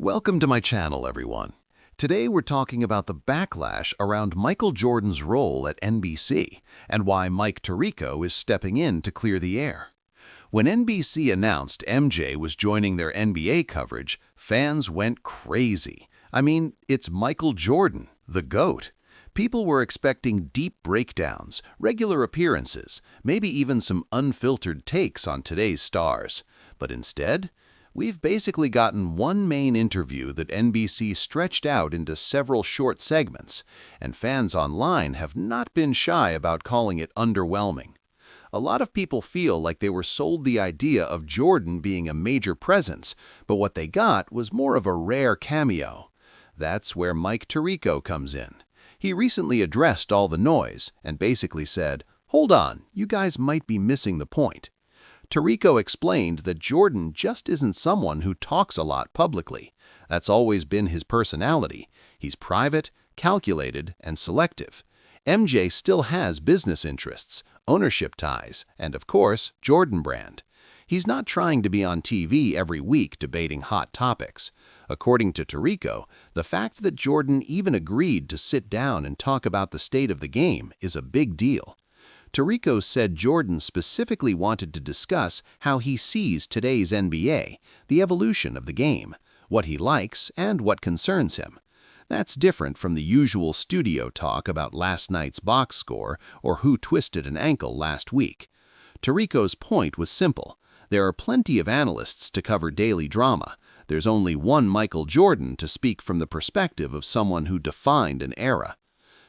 Welcome to my channel, everyone. Today we're talking about the backlash around Michael Jordan's role at NBC and why Mike Tirico is stepping in to clear the air. When NBC announced MJ was joining their NBA coverage, fans went crazy. I mean, it's Michael Jordan, the GOAT. People were expecting deep breakdowns, regular appearances, maybe even some unfiltered takes on today's stars. But instead, we've basically gotten one main interview that NBC stretched out into several short segments, and fans online have not been shy about calling it underwhelming. A lot of people feel like they were sold the idea of Jordan being a major presence, but what they got was more of a rare cameo. That's where Mike Tirico comes in. He recently addressed all the noise and basically said, "Hold on, you guys might be missing the point." Tirico explained that Jordan just isn't someone who talks a lot publicly. That's always been his personality. He's private, calculated, and selective. MJ still has business interests, ownership ties, and of course, Jordan brand. He's not trying to be on TV every week debating hot topics. According to Tirico, the fact that Jordan even agreed to sit down and talk about the state of the game is a big deal. Tirico said Jordan specifically wanted to discuss how he sees today's NBA, the evolution of the game, what he likes and what concerns him. That's different from the usual studio talk about last night's box score or who twisted an ankle last week. Tirico's point was simple. There are plenty of analysts to cover daily drama. There's only one Michael Jordan to speak from the perspective of someone who defined an era.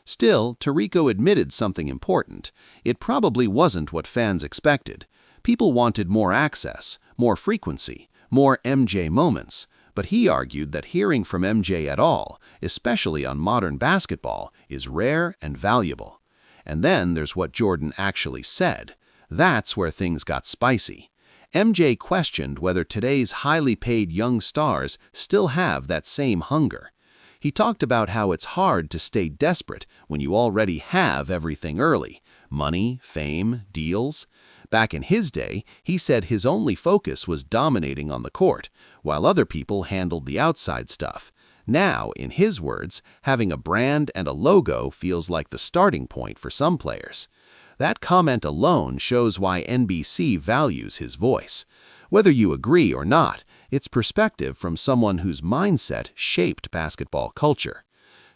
Still, Tirico admitted something important. It probably wasn't what fans expected. People wanted more access, more frequency, more MJ moments. But he argued that hearing from MJ at all, especially on modern basketball, is rare and valuable. And then there's what Jordan actually said. That's where things got spicy. MJ questioned whether today's highly paid young stars still have that same hunger. He talked about how it's hard to stay desperate when you already have everything early: money, fame, deals. Back in his day, he said his only focus was dominating on the court, while other people handled the outside stuff. Now, in his words, having a brand and a logo feels like the starting point for some players. That comment alone shows why NBC values his voice. Whether you agree or not, it's perspective from someone whose mindset shaped basketball culture.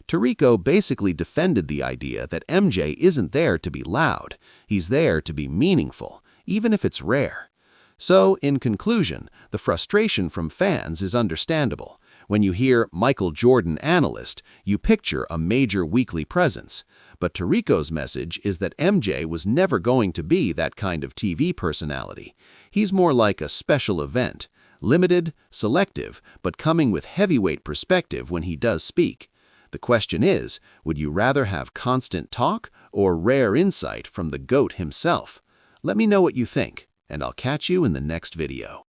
Tirico basically defended the idea that MJ isn't there to be loud. He's there to be meaningful, even if it's rare. So, in conclusion, the frustration from fans is understandable. When you hear Michael Jordan analyst, you picture a major weekly presence. But Tirico's message is that MJ was never going to be that kind of TV personality. He's more like a special event, limited, selective, but coming with heavyweight perspective when he does speak. The question is, would you rather have constant talk or rare insight from the GOAT himself? Let me know what you think, and I'll catch you in the next video.